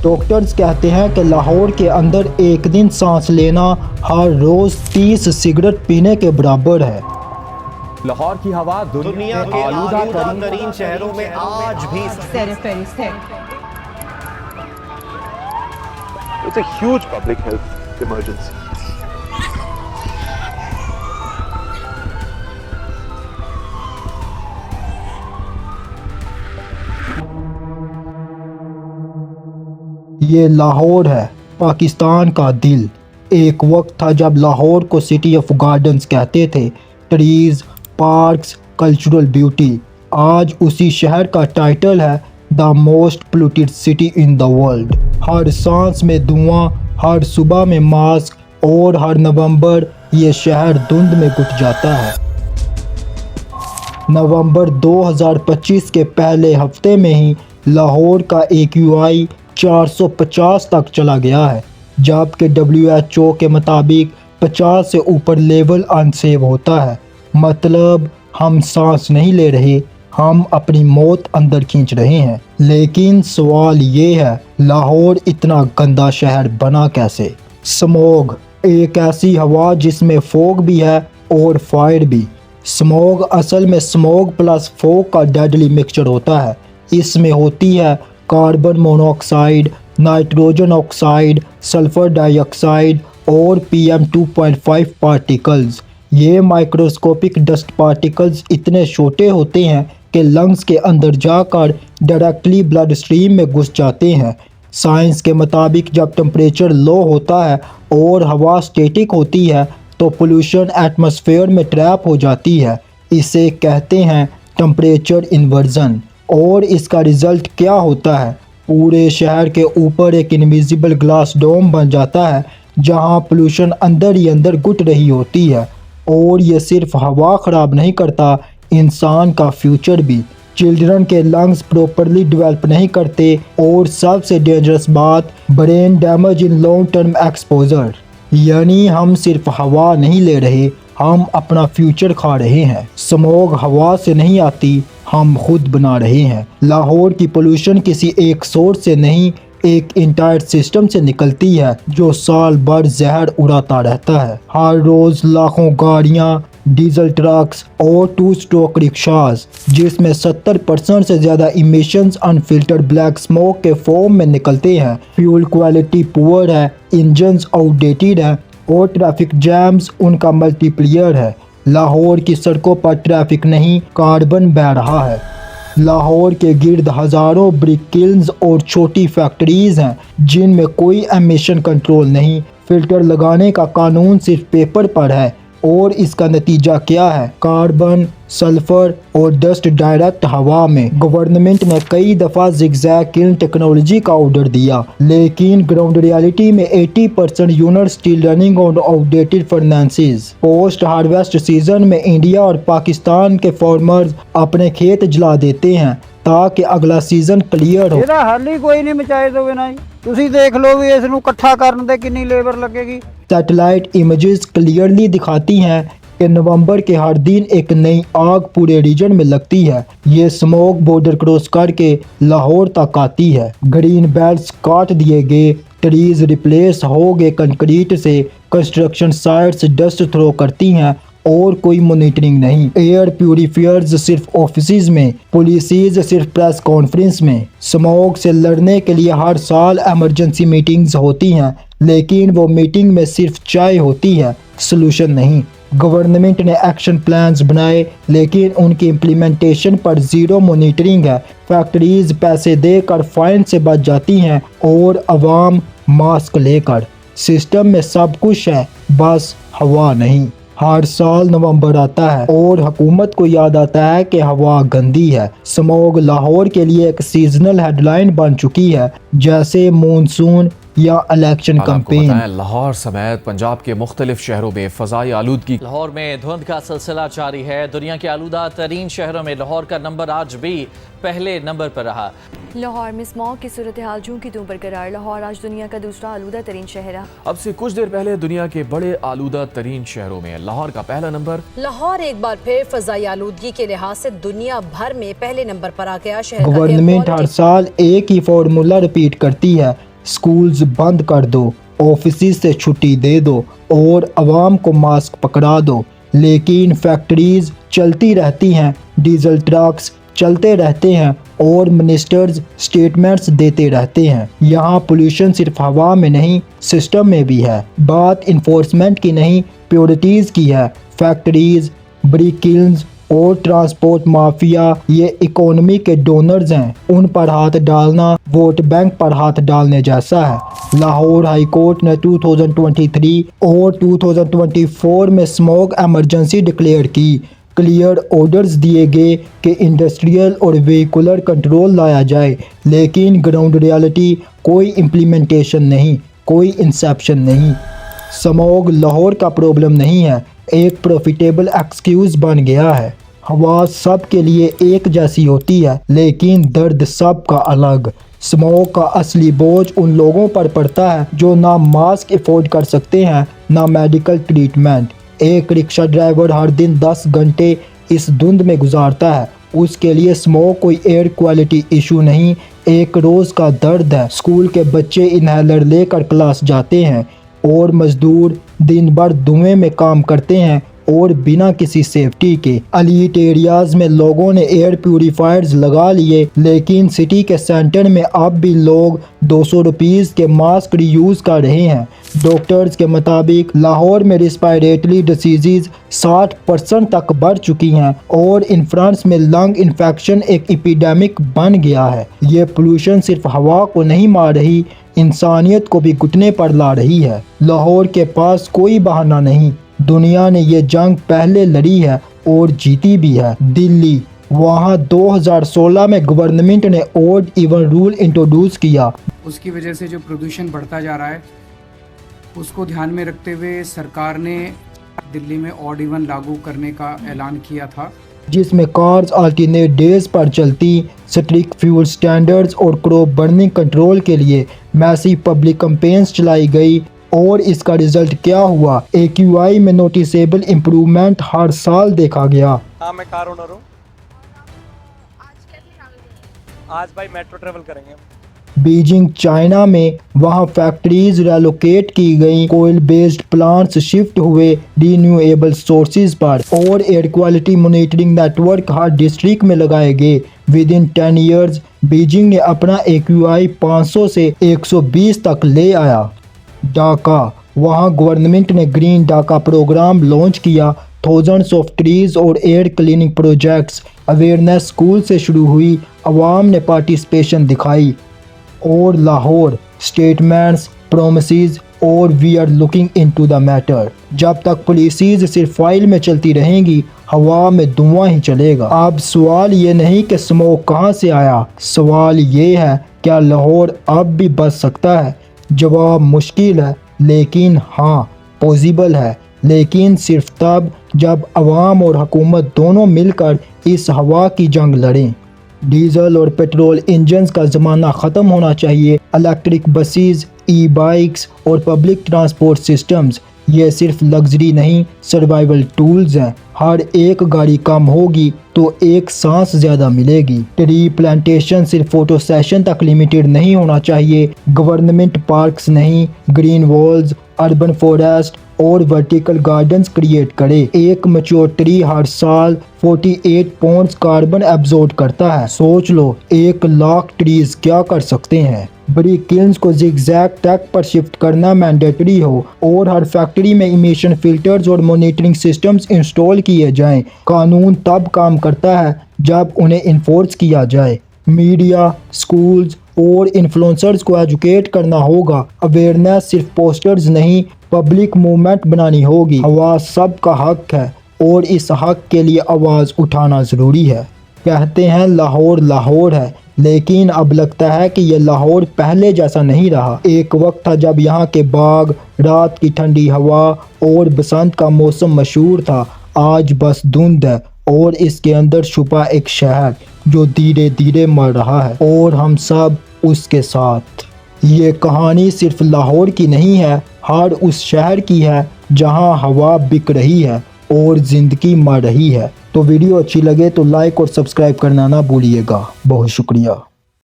Doctors कहते हैं कि लाहौर के अंदर एक दिन सांस लेना हर रोज 30 सिगरेट पीने के बराबर है। लाहौर की हवा दुनिया के आलूदा तरीन शहरों में आज भी It's a huge public health emergency. ये लाहौर है, पाकिस्तान का दिल। एक वक्त था जब लाहौर को सिटी ऑफ गार्डन्स कहते थे, ट्रीज, पार्क्स, कल्चरल ब्यूटी। आज उसी शहर का टाइटल है the most polluted city in the world. हर सांस में धुआं, हर सुबह में मास्क और हर नवंबर ये शहर धुंध में घुट जाता है। नवंबर 2025 के पहले हफ्ते में ही लाहौर का AQI 450 तक चला गया है, जबकि WHO के मुताबिक 50 से ऊपर लेवल अनसेफ होता है। मतलब हम सांस नहीं ले रहे, हम अपनी मौत अंदर खींच रहे हैं। लेकिन सवाल ये है, लाहौर इतना गंदा शहर बना कैसे? स्मॉग, एक ऐसी हवा जिसमें फॉग भी है और फायर भी। स्मॉग असल में स्मॉग प्लस फॉग का डेडली मिक्सचर होता है। इसमें होती है carbon monoxide, nitrogen oxide, sulphur dioxide और PM 2.5 पार्टिकल्स। ये माइक्रोस्कोपिक डस्ट पार्टिकल्स इतने छोटे होते हैं कि लंग्स के अंदर जाकर डायरेक्टली ब्लड स्ट्रीम में घुस जाते हैं। साइंस के मुताबिक जब टेम्परेचर लो होता है और हवा स्टैटिक होती है तो पोल्यूशन एटमॉस्फेयर में ट्रैप हो जाती है। इसे कहते हैं टेम्परेचर इन्वर्जन। और इसका रिज़ल्ट क्या होता है? पूरे शहर के ऊपर एक इनविजिबल ग्लास डोम बन जाता है जहां पोल्यूशन अंदर ही अंदर घुट रही होती है। और ये सिर्फ हवा ख़राब नहीं करता, इंसान का फ्यूचर भी। चिल्ड्रन के लंग्स प्रॉपरली डेवलप नहीं करते और सबसे डेंजरस बात, brain damage in long term exposure. यानी हम सिर्फ हवा नहीं ले रहे, हम अपना फ्यूचर खा रहे हैं। स्मॉग हवा से नहीं आती, हम खुद बना रहे हैं। लाहौर की पोल्यूशन किसी एक सोर्स से नहीं, एक इंटायर सिस्टम से निकलती है जो साल भर जहर उड़ाता रहता है। हर रोज लाखों गाड़ियां, डीजल ट्रक्स और 2 स्ट्रोक रिक्शाज, जिसमें 70% से ज़्यादा इमिशंस अनफिल्टर्ड ब्लैक स्मोक के फॉर्म में निकलते हैं। फ्यूल क्वालिटी पुअर है, इंजन्स आउटडेटेड है और ट्रैफिक जैम्स उनका मल्टीप्लियर है। लाहौर की सड़कों पर ट्रैफिक नहीं, कार्बन बह रहा है। लाहौर के गिर्द हज़ारों ब्रिक किल्न्स और छोटी फैक्ट्रीज़ हैं जिनमें कोई एमिशन कंट्रोल नहीं। फ़िल्टर लगाने का कानून सिर्फ पेपर पर है और इसका नतीजा क्या है? कार्बन, सल्फर और डस्ट डायरेक्ट हवा में। गवर्नमेंट ने कई दफ़ा जिगजैग किल्न टेक्नोलॉजी का ऑर्डर दिया, लेकिन ग्राउंड रियलिटी में 80% unit still running on outdated furnaces. Post harvest season में इंडिया और पाकिस्तान के फार्मर्स अपने खेत जला देते हैं ताकि अगला सीजन क्लियर हो। ਇਹਦਾ ਹੱਲ ਹੀ ਕੋਈ ਨਹੀਂ ਮਚਾਏ ਦੋਗੇ ਨਾ ਜੀ। ਤੁਸੀਂ ਦੇਖ ਲਓ ਵੀ ਇਸ ਨੂੰ ਇਕੱਠਾ ਕਰਨ ਤੇ ਕਿੰਨੀ ਲੇਬਰ ਲੱਗੇਗੀ। सैटेलाइट इमेजेस क्लियरली दिखाती हैं कि नवंबर के हर दिन एक नई आग पूरे रीजन में लगती है। ये स्मोक बॉर्डर क्रॉस करके लाहौर तक आती है। ग्रीन बेल्ट्स काट दिए गए, ट्रीज रिप्लेस हो गए कंक्रीट से, कंस्ट्रक्शन साइट्स डस्ट थ्रो करती हैं और कोई मॉनिटरिंग नहीं। एयर प्यूरीफायर्स सिर्फ ऑफिसेज में, पुलिसेज सिर्फ प्रेस कॉन्फ्रेंस में। स्मोक से लड़ने के लिए हर साल इमरजेंसी मीटिंग्स होती हैं, लेकिन वो मीटिंग में सिर्फ चाय होती है, सलूशन नहीं। गवर्नमेंट ने एक्शन प्लान्स बनाए, लेकिन उनकी इम्प्लीमेंटेशन पर ज़ीरो मॉनिटरिंग है। फैक्ट्रीज पैसे देकर फाइन से बच जाती हैं और अवाम मास्क लेकर। सिस्टम में सब कुछ है, बस हवा नहीं। हर साल नवंबर आता है और हुकूमत को याद आता है कि हवा गंदी है। स्मॉग लाहौर के लिए एक सीजनल हेडलाइन बन चुकी है, जैसे मानसून या इलेक्शन कैंपेन। लाहौर समेत पंजाब के मुख्तलिफ शहरों में फ़ज़ाई आलूदगी। लाहौर में धुंध का सिलसिला जारी है। दुनिया के आलूदा तरीन शहरों में लाहौर का नंबर आज भी पहले नंबर पर रहा। लाहौर में स्मॉग की सूरत हाल जूं की तूं बरकरार। लाहौर आज दुनिया का दूसरा आलूदा तरीन शहर है। अब से कुछ देर पहले दुनिया के बड़े आलूदा तरीन शहरों में लाहौर का पहला नंबर। लाहौर एक बार फिर फ़ज़ाई आलूदगी के लिहाज से दुनिया भर में पहले नंबर पर आ गया। शहर गवर्नमेंट हर साल एक ही फार्मूला रिपीट करती है, स्कूल्स बंद कर दो, ऑफिस से छुट्टी दे दो और आवाम को मास्क पकड़ा दो, लेकिन फैक्ट्रीज चलती रहती हैं, डीजल ट्रक्स चलते रहते हैं और मिनिस्टर्स स्टेटमेंट्स देते रहते हैं। यहाँ पोल्यूशन सिर्फ हवा में नहीं, सिस्टम में भी है। बात इन्फोर्समेंट की नहीं, प्योरिटीज़ की है। फैक्ट्रीज, ब्रिक किल्न्स और ट्रांसपोर्ट माफिया ये इकोनॉमी के डोनर्स हैं। उन पर हाथ डालना वोट बैंक पर हाथ डालने जैसा है। लाहौर हाई कोर्ट ने 2023 और 2024 में स्मोक इमरजेंसी डिक्लेयर की। क्लियर ऑर्डर्स दिए गए कि इंडस्ट्रियल और व्हीकुलर कंट्रोल लाया जाए, लेकिन ग्राउंड रियलिटी कोई इम्प्लीमेंटेशन नहीं, कोई इंसेप्शन नहीं। स्मोग लाहौर का प्रॉब्लम नहीं है, एक प्रॉफिटेबल एक्सक्यूज़ बन गया है। हवा सब के लिए एक जैसी होती है, लेकिन दर्द सब का अलग। स्मोक का असली बोझ उन लोगों पर पड़ता है जो ना मास्क अफोर्ड कर सकते हैं, ना मेडिकल ट्रीटमेंट। एक रिक्शा ड्राइवर हर दिन 10 घंटे इस धुंध में गुजारता है। उसके लिए स्मोक कोई एयर क्वालिटी इशू नहीं, एक रोज़ का दर्द है। स्कूल के बच्चे इनहेलर लेकर क्लास जाते हैं और मजदूर दिन भर धुएं में काम करते हैं और बिना किसी सेफ्टी के। एलीट एरियाज में लोगों ने एयर प्यूरीफायर्स लगा लिए, लेकिन सिटी के सेंटर में अब भी लोग 200 रुपीज़ के मास्क रीयूज़ कर रहे हैं। डॉक्टर्स के मुताबिक लाहौर में रिस्पायरेटरी डिसीज़ 60% तक बढ़ चुकी हैं और इन फ्रांस में लंग इन्फेक्शन एक एपिडेमिक बन गया है। ये पोल्यूशन सिर्फ हवा को नहीं मार रही, इंसानियत को भी घुटने पर ला रही है। लाहौर के पास कोई बहाना नहीं, दुनिया ने ये जंग पहले लड़ी है और जीती भी है। दिल्ली, वहाँ 2016 में गवर्नमेंट ने ऑड इवन रूल इंट्रोड्यूस किया। उसकी वजह से जो प्रदूषण बढ़ता जा रहा है, उसको ध्यान में रखते हुए सरकार ने दिल्ली में ऑड इवन लागू करने का ऐलान किया था, जिसमें कार्स अल्टरनेट डेज पर चलती, स्ट्रिक्ट फ्यूल स्टैंडर्ड्स और क्रॉप बर्निंग कंट्रोल के लिए मैसिव पब्लिक कैंपेन्स चलाई गई। और इसका रिजल्ट क्या हुआ? AQI में नोटिसेबल इम्प्रूवमेंट हर साल देखा गया। हाँ, मैं कार ओनर हूँ। आज भाई मेट्रो ट्रेवल करेंगे हम। बीजिंग, चाइना में, वहाँ फैक्ट्रीज रेलोकेट की गई, कोयल बेस्ड प्लांट्स शिफ्ट हुए रीन्यूएबल सोर्सेज पर और एयर क्वालिटी मॉनिटरिंग नेटवर्क हर डिस्ट्रिक्ट में लगाए गए। विद इन 10 ईयर्स बीजिंग ने अपना AQI 500 से 120 तक ले आया। ढाका, वहाँ गवर्नमेंट ने ग्रीन ढाका प्रोग्राम लॉन्च किया। थाउजेंड्स ऑफ ट्रीज और air cleaning projects, awareness school से शुरू हुई, अवाम ने पार्टिसिपेशन दिखाई। और लाहौर, स्टेटमेंट्स, प्रोमिसेस और we are looking into the matter. जब तक पॉलिसीज सिर्फ फाइल में चलती रहेंगी, हवा में धुआं ही चलेगा। अब सवाल ये नहीं कि स्मोक कहाँ से आया, सवाल ये है क्या लाहौर अब भी बच सकता है? जवाब मुश्किल है, लेकिन हाँ पॉसिबल है, लेकिन सिर्फ तब जब अवाम और हुकूमत दोनों मिलकर इस हवा की जंग लड़ें। डीजल और पेट्रोल इंजन्स का ज़माना ख़त्म होना चाहिए। इलेक्ट्रिक बसेस, ई-बाइक्स और पब्लिक ट्रांसपोर्ट सिस्टम्स ये सिर्फ लग्जरी नहीं, सर्वाइवल टूल्स हैं। हर एक गाड़ी कम होगी तो एक सांस ज़्यादा मिलेगी। ट्री प्लांटेशन सिर्फ फोटो सेशन तक लिमिटेड नहीं होना चाहिए। गवर्नमेंट पार्क्स नहीं, ग्रीन वॉल्स, अर्बन फॉरेस्ट और वर्टिकल गार्डन्स क्रिएट करे। एक मैच्योर ट्री हर साल 48 पाउंड्स कार्बन एब्जॉर्ब करता है। सोच लो 1 लाख ट्रीज क्या कर सकते हैं। ब्रिक किल्न्स को जिगजैग टेक पर शिफ्ट करना मैंडेटरी हो और हर फैक्ट्री में इमिशन फिल्टर्स और मॉनिटरिंग सिस्टम्स इंस्टॉल किए जाएं। कानून तब काम करता है जब उन्हें इन्फोर्स किया जाए। मीडिया, स्कूल्स और इन्फ्लुएंसर्स को एजुकेट करना होगा। अवेयरनेस सिर्फ पोस्टर्स नहीं, पब्लिक मूवमेंट बनानी होगी। हवा सबका हक है और इस हक के लिए आवाज़ उठाना ज़रूरी है। कहते हैं लाहौर लाहौर है, लेकिन अब लगता है कि ये लाहौर पहले जैसा नहीं रहा। एक वक्त था जब यहाँ के बाग, रात की ठंडी हवा और बसंत का मौसम मशहूर था। आज बस धुंध है और इसके अंदर छुपा एक शहर जो धीरे धीरे मर रहा है और हम सब उसके साथ। ये कहानी सिर्फ लाहौर की नहीं है, हर उस शहर की है जहाँ हवा बिक रही है और ज़िंदगी मर रही है। तो वीडियो अच्छी लगे तो लाइक और सब्सक्राइब करना ना भूलिएगा। बहुत शुक्रिया।